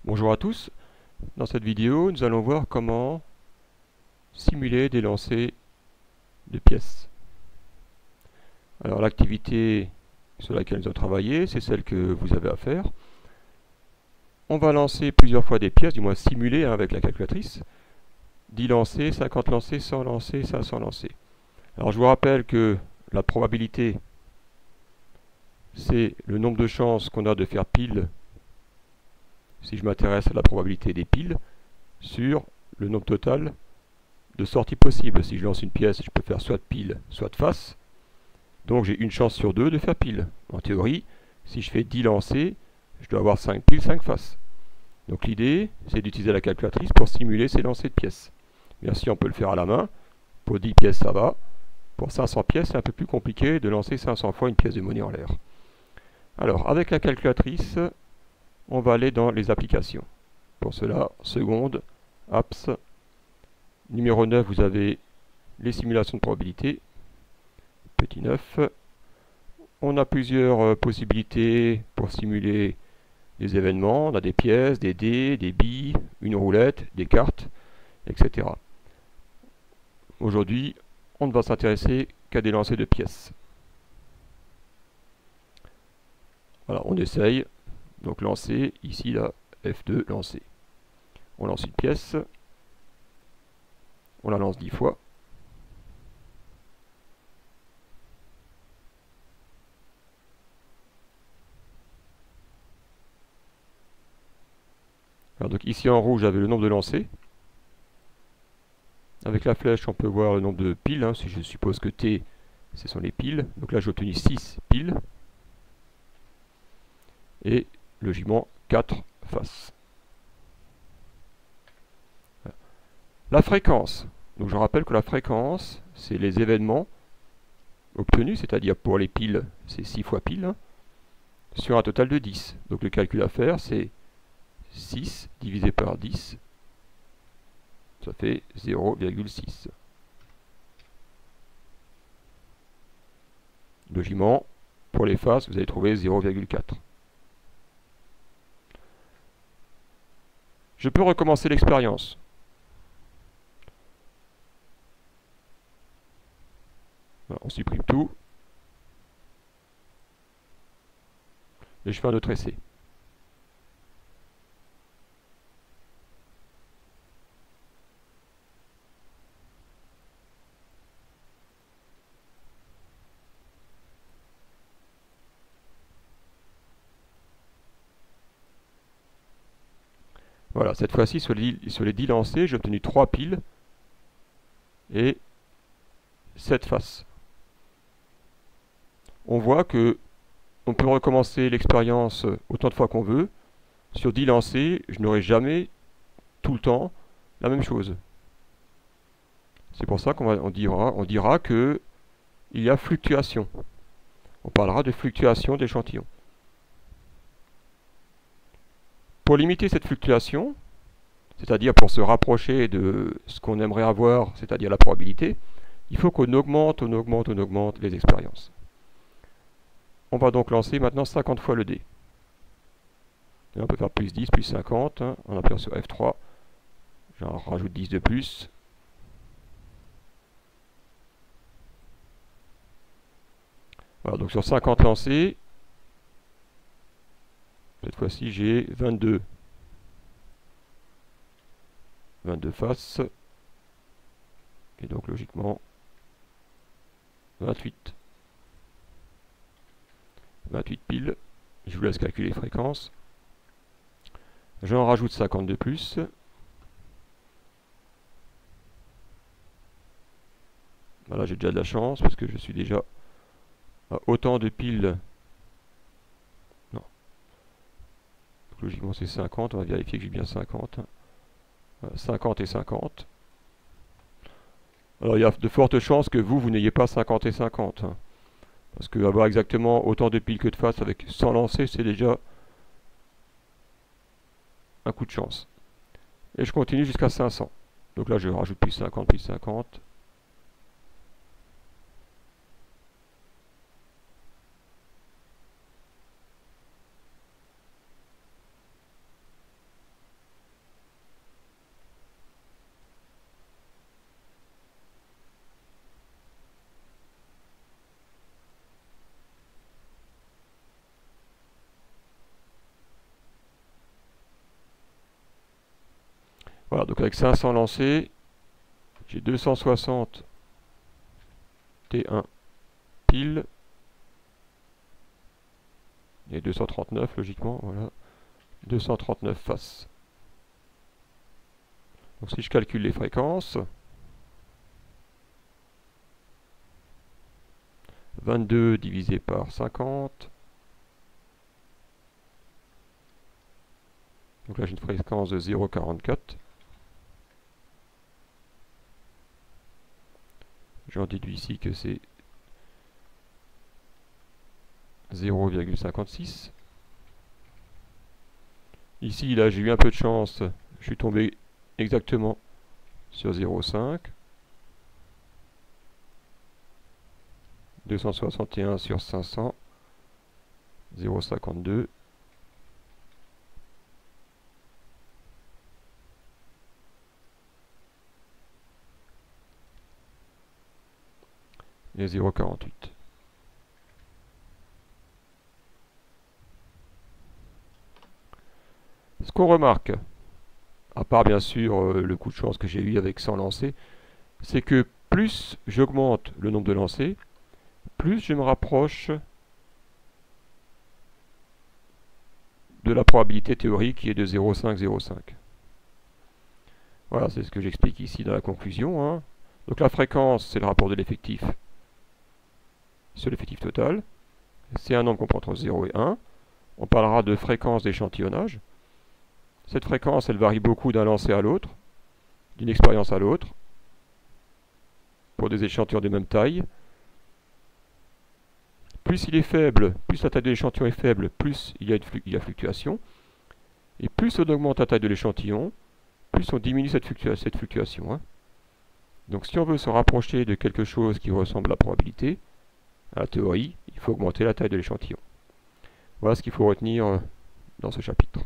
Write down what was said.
Bonjour à tous, dans cette vidéo nous allons voir comment simuler des lancers de pièces. Alors l'activité sur laquelle nous allons travailler, c'est celle que vous avez à faire. On va lancer plusieurs fois des pièces, du moins simuler avec la calculatrice. 10 lancers, 50 lancers, 100 lancers, 500 lancers. Alors je vous rappelle que la probabilité, c'est le nombre de chances qu'on a de faire pile, si je m'intéresse à la probabilité des piles, sur le nombre total de sorties possibles. Si je lance une pièce, je peux faire soit de pile, soit de face. Donc j'ai une chance sur deux de faire pile. En théorie, si je fais 10 lancers, je dois avoir 5 piles, 5 faces. Donc l'idée, c'est d'utiliser la calculatrice pour simuler ces lancers de pièces. Bien sûr, on peut le faire à la main. Pour 10 pièces, ça va. Pour 500 pièces, c'est un peu plus compliqué de lancer 500 fois une pièce de monnaie en l'air. Alors, avec la calculatrice, on va aller dans les applications. Pour cela, seconde, apps. Numéro 9, vous avez les simulations de probabilité. Petit 9. On a plusieurs possibilités pour simuler des événements. On a des pièces, des dés, des billes, une roulette, des cartes, etc. Aujourd'hui, on ne va s'intéresser qu'à des lancers de pièces. Voilà, on essaye. Donc lancer, ici, là, F2, lancer. On lance une pièce. On la lance 10 fois. Alors donc ici en rouge, j'avais le nombre de lancers. Avec la flèche, on peut voir le nombre de piles. Si je suppose que T, ce sont les piles. Donc là, j'ai obtenu 6 piles. Et logiquement 4 faces. La fréquence. Donc je rappelle que la fréquence, c'est les événements obtenus, c'est-à-dire pour les piles, c'est 6 fois pile, sur un total de 10. Donc le calcul à faire, c'est 6 divisé par 10, ça fait 0,6. Logiquement, pour les faces, vous allez trouver 0,4. Je peux recommencer l'expérience. On supprime tout. Et je fais un autre essai. Voilà, cette fois-ci, sur les 10 lancés, j'ai obtenu 3 piles et 7 faces. On voit que on peut recommencer l'expérience autant de fois qu'on veut. Sur 10 lancers, je n'aurai jamais tout le temps la même chose. C'est pour ça qu'on dira que il y a fluctuation. On parlera de fluctuation d'échantillons. Pour limiter cette fluctuation, c'est-à-dire pour se rapprocher de ce qu'on aimerait avoir, c'est-à-dire la probabilité, il faut qu'on augmente les expériences. On va donc lancer maintenant 50 fois le dé. Et on peut faire plus 10, plus 50. On appuie sur F3. J'en rajoute 10 de plus. Voilà, donc sur 50 lancés, cette fois-ci j'ai 22 faces. Et donc logiquement 28 piles. Je vous laisse calculer les fréquences. J'en rajoute 50 de plus. Voilà, j'ai déjà de la chance parce que je suis déjà à autant de piles. Non. Donc, logiquement c'est 50. On va vérifier que j'ai bien 50. 50 et 50. Alors il y a de fortes chances que vous n'ayez pas 50 et 50. Parce que avoir exactement autant de piles que de faces avec 100 lancers, c'est déjà un coup de chance. Et je continue jusqu'à 500. Donc là je rajoute plus 50, plus 50. Voilà, donc avec 500 lancés, j'ai 260 T1 pile et 239 logiquement, voilà, 239 faces. Donc si je calcule les fréquences, 22 divisé par 50, donc là j'ai une fréquence de 0,44. J'en déduis ici que c'est 0,56. Ici, là, j'ai eu un peu de chance. Je suis tombé exactement sur 0,5. 261 sur 500. 0,52. Et 0,48. Ce qu'on remarque, à part bien sûr le coup de chance que j'ai eu avec 100 lancers, c'est que plus j'augmente le nombre de lancers, plus je me rapproche de la probabilité théorique qui est de 0,505. Voilà, c'est ce que j'explique ici dans la conclusion, hein. Donc la fréquence, c'est le rapport de l'effectif sur l'effectif total. C'est un nombre qu'on prend entre 0 et 1. On parlera de fréquence d'échantillonnage. Cette fréquence, elle varie beaucoup d'un lancer à l'autre, d'une expérience à l'autre, pour des échantillons de même taille. Plus il est faible, plus la taille de l'échantillon est faible, plus il y a fluctuation. Et plus on augmente la taille de l'échantillon, plus on diminue cette fluctuation, hein. Donc si on veut se rapprocher de quelque chose qui ressemble à la probabilité, à la théorie, il faut augmenter la taille de l'échantillon. Voilà ce qu'il faut retenir dans ce chapitre.